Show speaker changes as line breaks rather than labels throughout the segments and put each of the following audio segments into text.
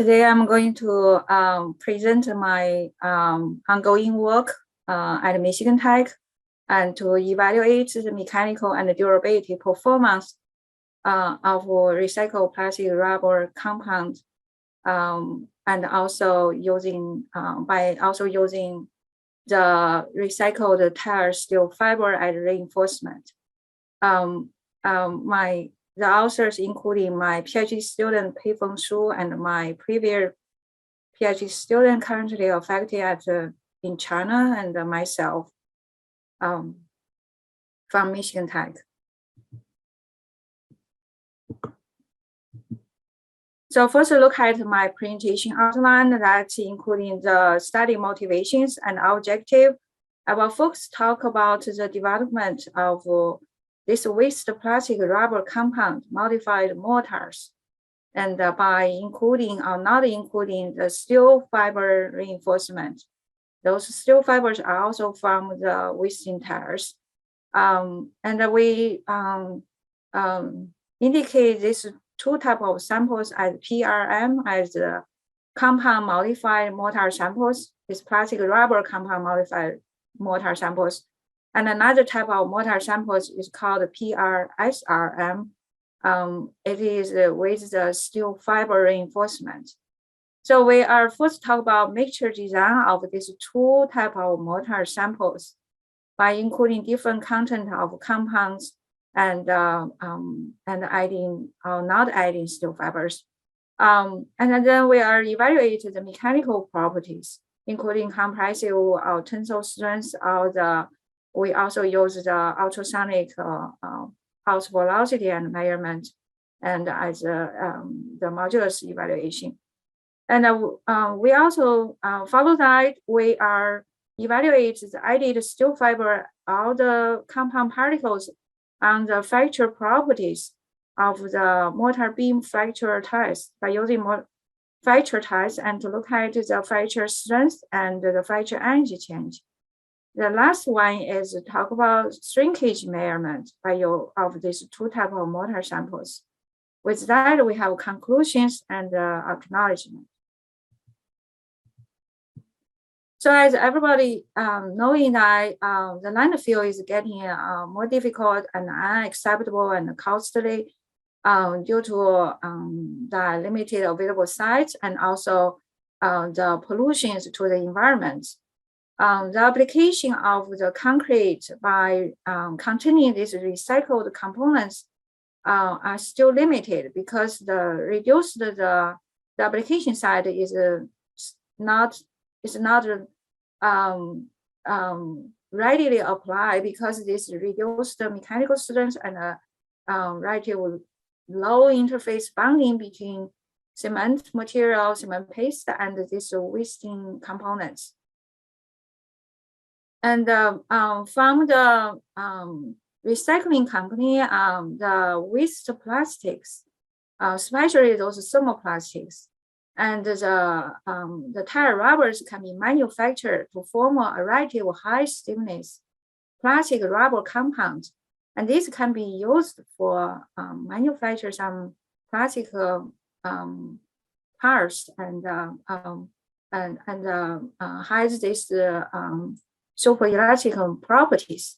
Today I'm going to present my ongoing work at Michigan Tech and to evaluate the mechanical and durability performance of recycled plastic rubber compound, and also using using the recycled tire steel fiber as reinforcement. The authors, including my PhD student Peifeng Shu and my previous PhD student currently affected in China, and myself from Michigan Tech. So first look at my presentation outline that including the study motivations and objective. I will first talk about the development of this waste plastic rubber compound modified mortars, and by including or not including the steel fiber reinforcement. Those steel fibers are also from the wasting tires. And we indicate these two types of samples as PRM, as the compound modified mortar samples, is plastic rubber compound modified mortar samples. And another type of mortar samples is called PRSRM. It is with the steel fiber reinforcement. So we are first talk about mixture design of these two type of mortar samples by including different content of compounds and adding or not adding steel fibers. And then we are evaluating the mechanical properties, including compressive or tensile strength, or we also use the ultrasonic pulse velocity and measurement, and as the modulus evaluation. And we also follow that we are evaluate the added steel fiber or the compound particles on the fracture properties of the mortar beam fracture test by using fracture test and to look at the fracture strength and the fracture energy change. The last one is to talk about shrinkage measurement of these two types of mortar samples. With that, we have conclusions and acknowledgement. So as everybody knowing that the landfill is getting more difficult and unacceptable and costly due to the limited available sites and also the pollutions to the environment. The application of the concrete by containing these recycled components are still limited because the application side is not readily applied because this reduced the mechanical strength and relative low interface bonding between cement material, cement paste, and these wasting components. And from the recycling company, the waste plastics, especially those thermoplastics, and the tire rubbers can be manufactured to form a variety of high stiffness plastic rubber compounds, and this can be used for manufacture some plastic parts and has this super elastic properties.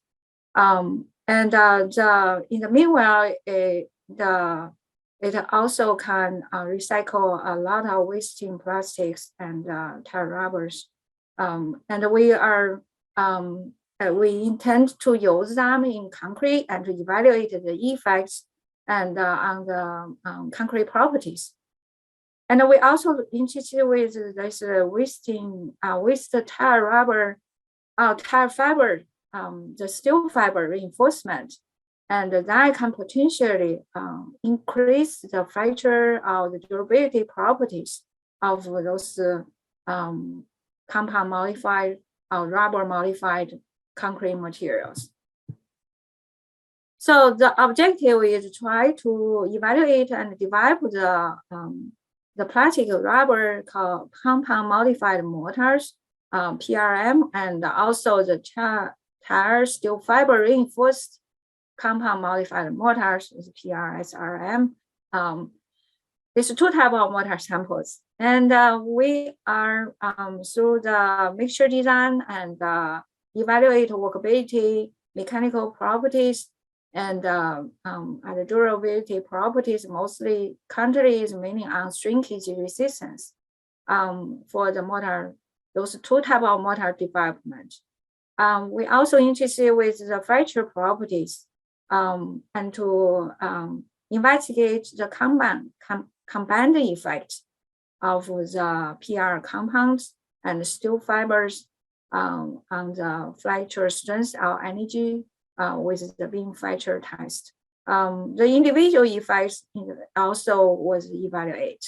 In the meanwhile, it also can recycle a lot of wasting plastics and tire rubbers. And we intend to use them in concrete and to evaluate the effects and on the concrete properties. And we also interested with this waste tire rubber, tire fiber, the steel fiber reinforcement, and that can potentially increase the fracture or the durability properties of those compound modified or rubber modified concrete materials. So the objective is to try to evaluate and develop the plastic rubber compound modified mortars, PRM, and also the tire steel fiber reinforced compound modified mortars is PRSRM, these two types of mortar samples. And we are through the mixture design and evaluate workability, mechanical properties, and the durability properties, mostly countries meaning on shrinkage resistance for the mortar, those two types of mortar development. We also interested with the fracture properties and to investigate the combined effect of the PR compounds and steel fibers on the fracture strength or energy with the beam fracture test. The individual effects also was evaluated.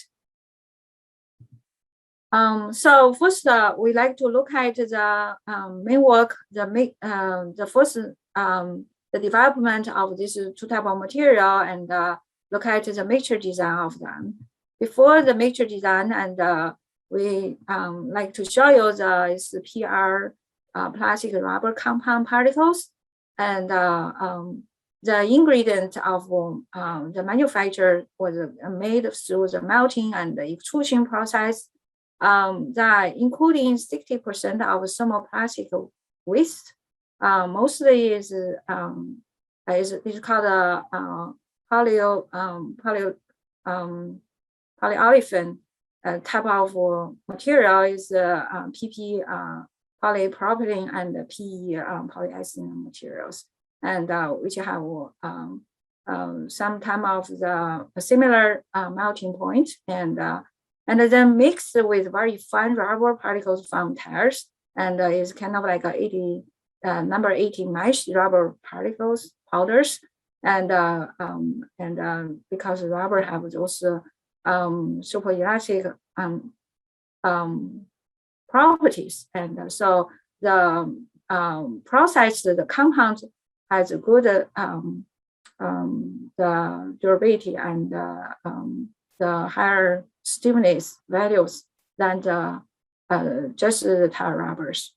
So first, we like to look at the main work, the first, the development of this two type of material and look at the mixture design of them. Before the mixture design, and we like to show you the PR plastic rubber compound particles and the ingredient of the manufacture was made through the melting and the extrusion process. That including 60% of thermoplastic waste, mostly is called polyolefin type of material is PP polypropylene and PE polyethylene materials, and which have some time of the similar melting point, and then mixed with very fine rubber particles from tires, and is kind of like a number 80 mesh rubber particles powders, and because rubber have those super elastic properties, and so the process, the compound has a good the durability and the higher stiffness values than just the tire rubbers.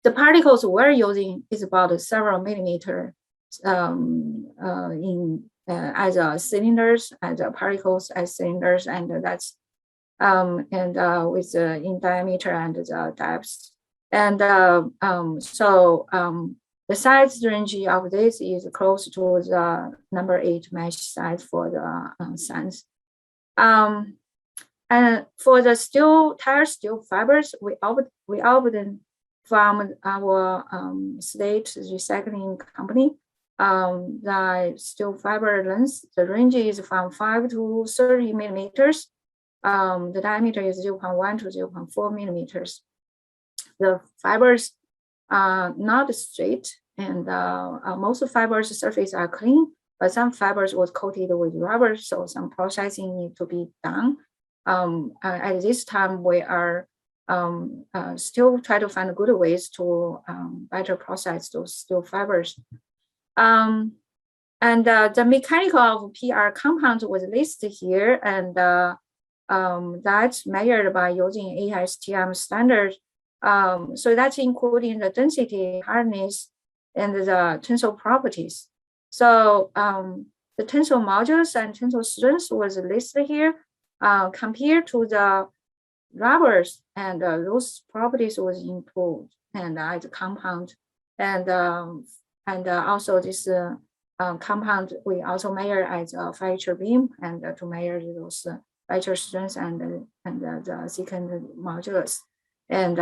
The particles we're using is about several millimeters as cylinders, as particles as cylinders, and that's with in diameter and the depth, and so the size range of this is close to the number 8 mesh size for the sands. And for the tire steel fibers, we obtained from our state recycling company. The steel fiber length, the range is from 5 to 30 millimeters. The diameter is 0.1 to 0.4 millimeters. The fibers are not straight, and most fibers surface are clean, but some fibers was coated with rubber, so some processing need to be done. At this time, we are still try to find good ways to better process those steel fibers. And the mechanical of PR compound was listed here, and that's measured by using ASTM standard. So that's including the density, hardness, and the tensile properties. So the tensile modulus and tensile strength was listed here. Compared to the rubbers, and those properties was improved and as a compound, and also this compound we also measure as a fracture beam, and to measure those fracture strength and the secant modulus, and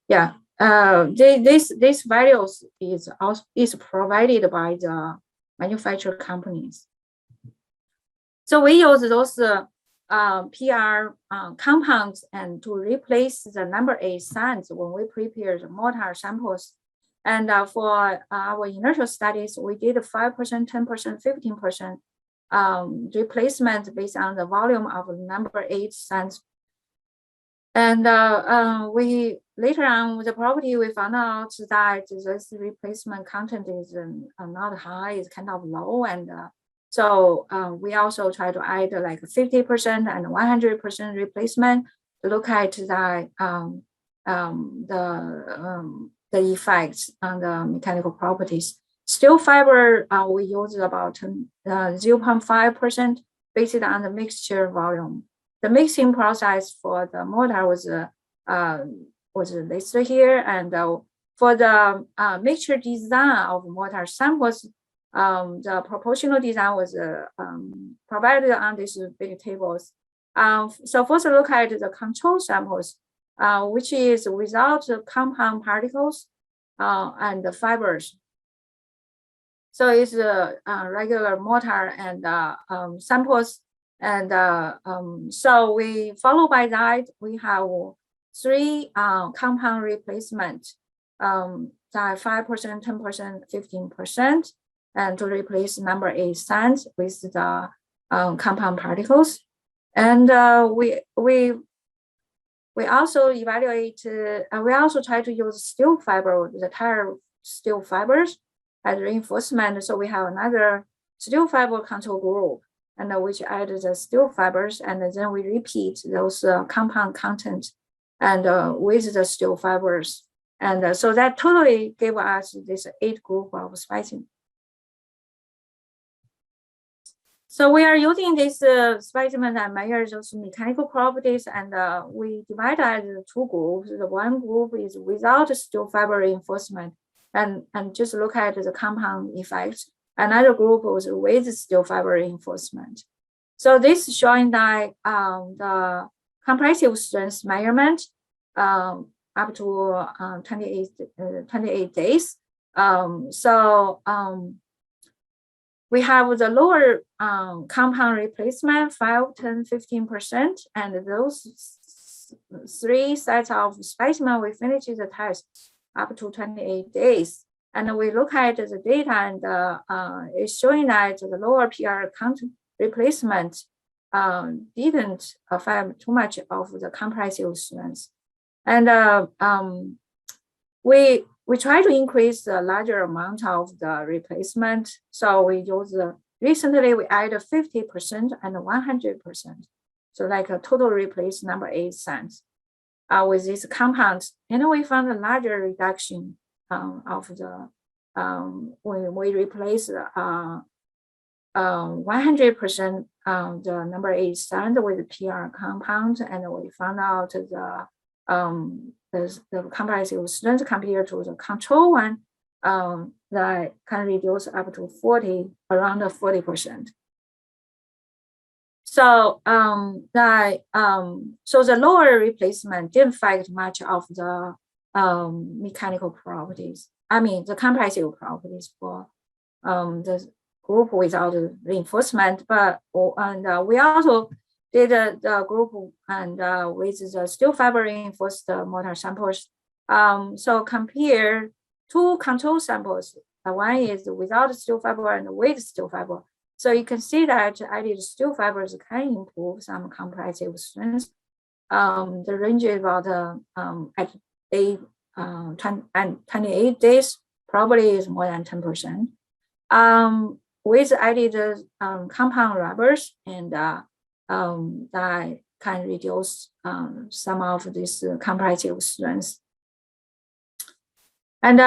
yeah, this values is provided by the manufacturer companies. So we use those PR compounds and to replace the number 8 sands when we prepare the mortar samples. And for our initial studies, we did 5%, 10%, 15% replacement based on the volume of number 8 sands. And we later on with the property, we found out that this replacement content is not high, it's kind of low, and so we also try to add like 50% and 100% replacement to look at the effects on the mechanical properties. Steel fiber, we use about 0.5% based on the mixture volume. The mixing process for the mortar was listed here, and for the mixture design of mortar samples, the proportional design was provided on these big tables. So first look at the control samples, which is without compound particles and the fibers. So it's a regular mortar and samples. And so we follow by that, we have 3 compound replacement, that 5%, 10%, 15%, and to replace number 8 sands with the compound particles. And we also evaluate, we also try to use steel fiber, the tire steel fibers as reinforcement. So we have another steel fiber control group, and which added the steel fibers, and then we repeat those compound content and with the steel fibers. And so that totally gave us this 8 group of specimen. So we are using this specimen that measures those mechanical properties, and we divide as 2 groups. The one group is without steel fiber reinforcement, and just look at the compound effects. Another group was with steel fiber reinforcement. So this is showing that the compressive strength measurement up to 28 days. We have the lower compound replacement, 5, 10, 15%, and those 3 sets of specimen, we finish the test up to 28 days. And we look at the data, and it's showing that the lower PR content replacement didn't affect too much of the compressive strength. And we try to increase the larger amount of the replacement. So we use recently we added 50% and 100%. So like a total replace number 8 sands with these compounds. And we found a larger reduction of the when we replace 100% the number 8 sand with PR compound, and we found out the compressive strength compared to the control one that can reduce up to around 40%. So so the lower replacement didn't affect much of the mechanical properties. I mean the compressive properties for the group without reinforcement, but we also did the group and with the steel fiber reinforced mortar samples. So compare 2 control samples. One is without steel fiber and with steel fiber. So you can see that added steel fibers can improve some compressive strength. The range is about at 28 days, probably is more than 10%. With added compound rubbers, and that can reduce some of this compressive strength. And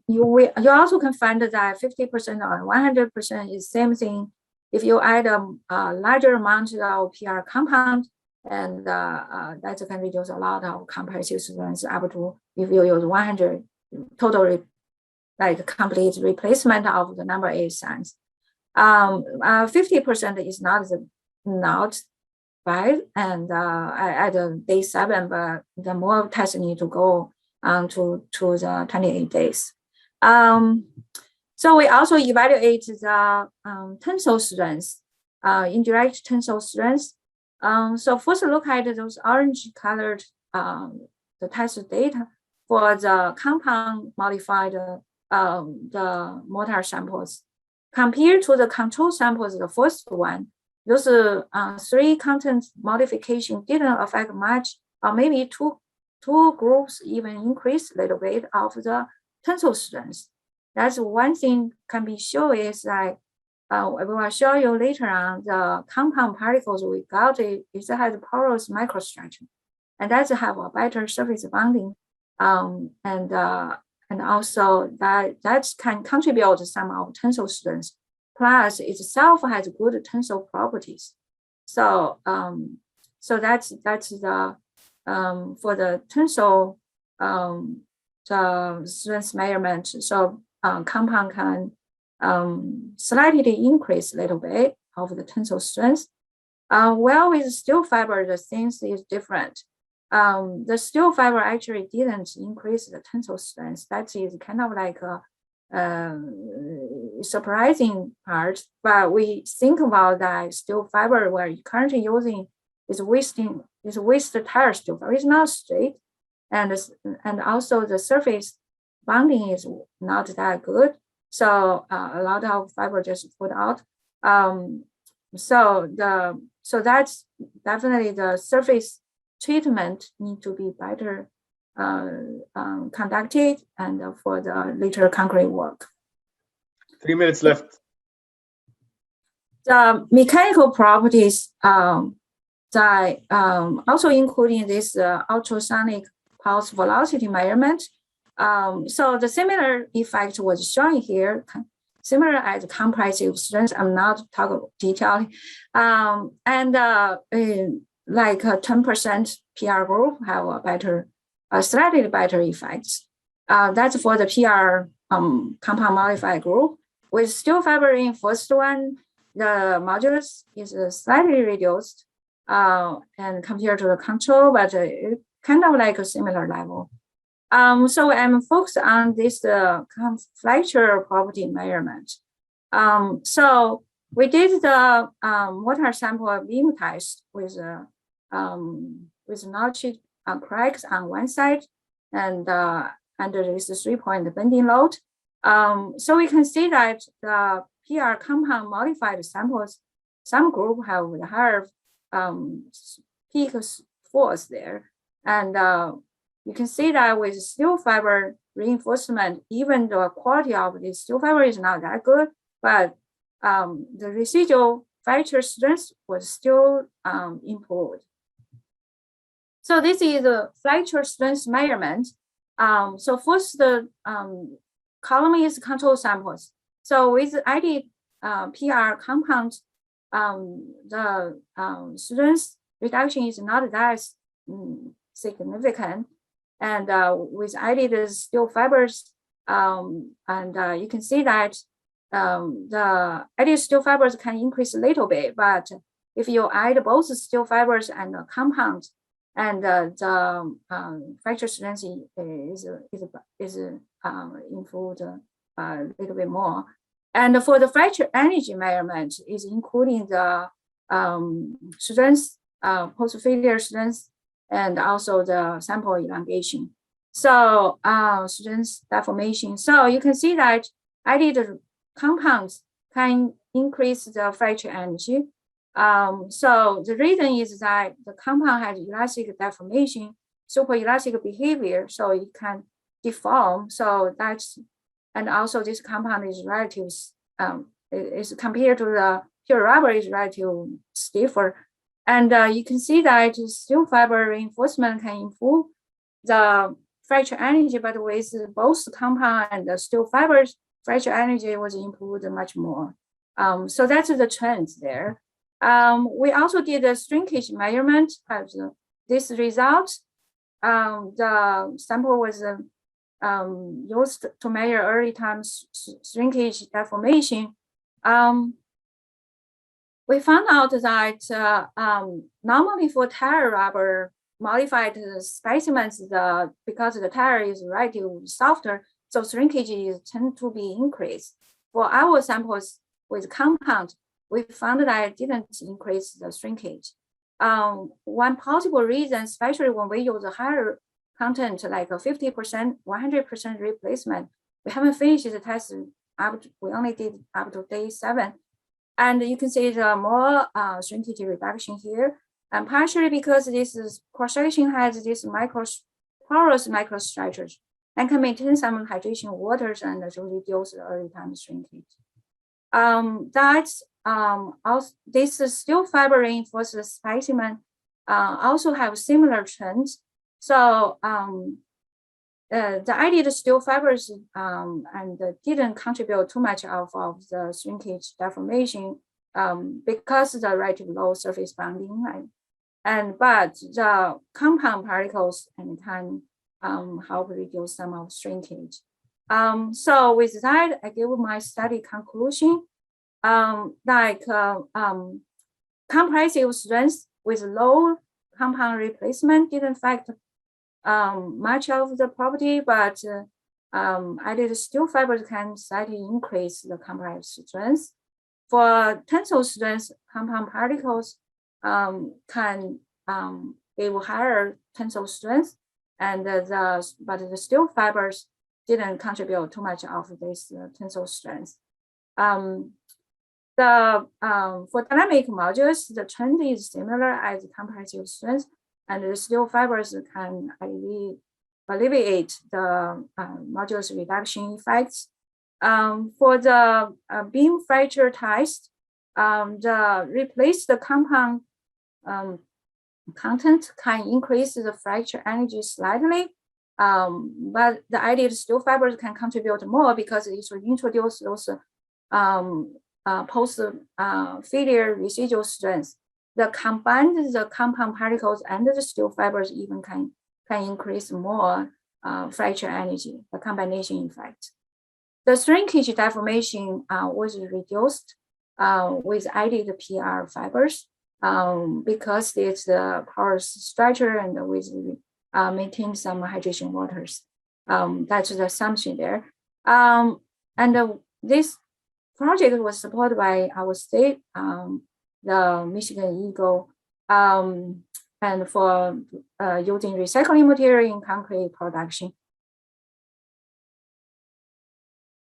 you also can find that 50% or 100% is same thing. If you add a larger amount of PR compound, and that can reduce a lot of compressive strength up to, if you use 100 total, like complete replacement of the number 8 sands. 50% is not bad, and at day 7, but the more tests need to go on to the 28 days. So we also evaluate the tensile strength, indirect tensile strength. So first look at those orange colored the test data for the compound modified the mortar samples. Compared to the control samples, the first one, those 3 content modification didn't affect much, or maybe two groups even increased a little bit of the tensile strength. That's one thing can be shown is that we will show you later on the compound particles we got. It has porous microstructure, and that have a better surface bonding, and also that can contribute to some of tensile strength. Plus, itself has good tensile properties. So so that's the for the tensile the strength measurement. So compound can slightly increase a little bit of the tensile strength. Well, with steel fiber, the things is different. The steel fiber actually didn't increase the tensile strength. That is kind of like a surprising part, but we think about that steel fiber we're currently using is waste tire steel fiber. It's not straight, and also the surface bonding is not that good. So a lot of fiber just put out. So that's definitely the surface treatment need to be better conducted and for the later concrete work.
3 minutes left.
The mechanical properties that also including this ultrasonic pulse velocity measurement. So the similar effect was shown here, similar as compressive strength. I'm not talking detail. And like 10% PR group have a better, slightly better effects. That's for the PR compound modified group. With steel fiber in first one, the modulus is slightly reduced and compared to the control, but kind of like a similar level. So I'm focused on this flexure property measurement. So we did the mortar sample beam test with notched cracks on one side and under this 3-point bending load. So we can see that the PR compound modified samples, some group have the higher peak force there. And you can see that with steel fiber reinforcement, even the quality of the steel fiber is not that good, but the residual fracture strength was still improved. So this is the fracture strength measurement. So first, the column is control samples. So with added PR compound, the strength reduction is not that significant. And with added steel fibers, you can see that the added steel fibers can increase a little bit, but if you add both steel fibers and the compound, and the fracture strength is improved a little bit more. And for the fracture energy measurement is including the strength, post-failure strength, and also the sample elongation. So strength deformation. So you can see that added compounds can increase the fracture energy. So the reason is that the compound has elastic deformation, super elastic behavior, so it can deform. So that's, and also this compound is relative, is compared to the pure rubber is relatively stiffer. And you can see that steel fiber reinforcement can improve the fracture energy, but with both compound and the steel fibers, fracture energy was improved much more. So that's the trends there. We also did a shrinkage measurement of this result. The sample was used to measure early time shrinkage deformation. We found out that normally for tire rubber modified specimens, because the tire is relatively softer, so shrinkage tend to be increased. For our samples with compound, we found that it didn't increase the shrinkage. One possible reason, especially when we use a higher content, like a 50%, 100% replacement, we haven't finished the test we only did up to day 7. And you can see the more shrinkage reduction here. And partially because this cross-section has this porous microstructures and can maintain some hydration waters and to reduce the early time shrinkage. Also, this steel fiber reinforced specimen also have similar trends. So the added steel fibers and didn't contribute too much of the shrinkage deformation. because the relatively low surface bonding, but the compound particles and can help reduce some of shrinkage. So with that, I give my study conclusion. Compressive strength with low compound replacement didn't affect much of the property, but added steel fibers can slightly increase the compressive strength. For tensile strength, compound particles can give higher tensile strength, and but the steel fibers didn't contribute too much of this tensile strength. For dynamic modules, the trend is similar as compressive strength, and the steel fibers can alleviate the modulus reduction effects. For the beam fracture test, replace the compound content can increase the fracture energy slightly, but the added steel fibers can contribute more because it will introduce those post-failure residual strength. The compound particles and the steel fibers even can increase more fracture energy, the combination effect. The shrinkage deformation was reduced with added PR fibers because it's the porous structure and with maintain some hydration waters. That's the assumption there. And this project was supported by our state, the Michigan Eagle, and for using recycling material in concrete production.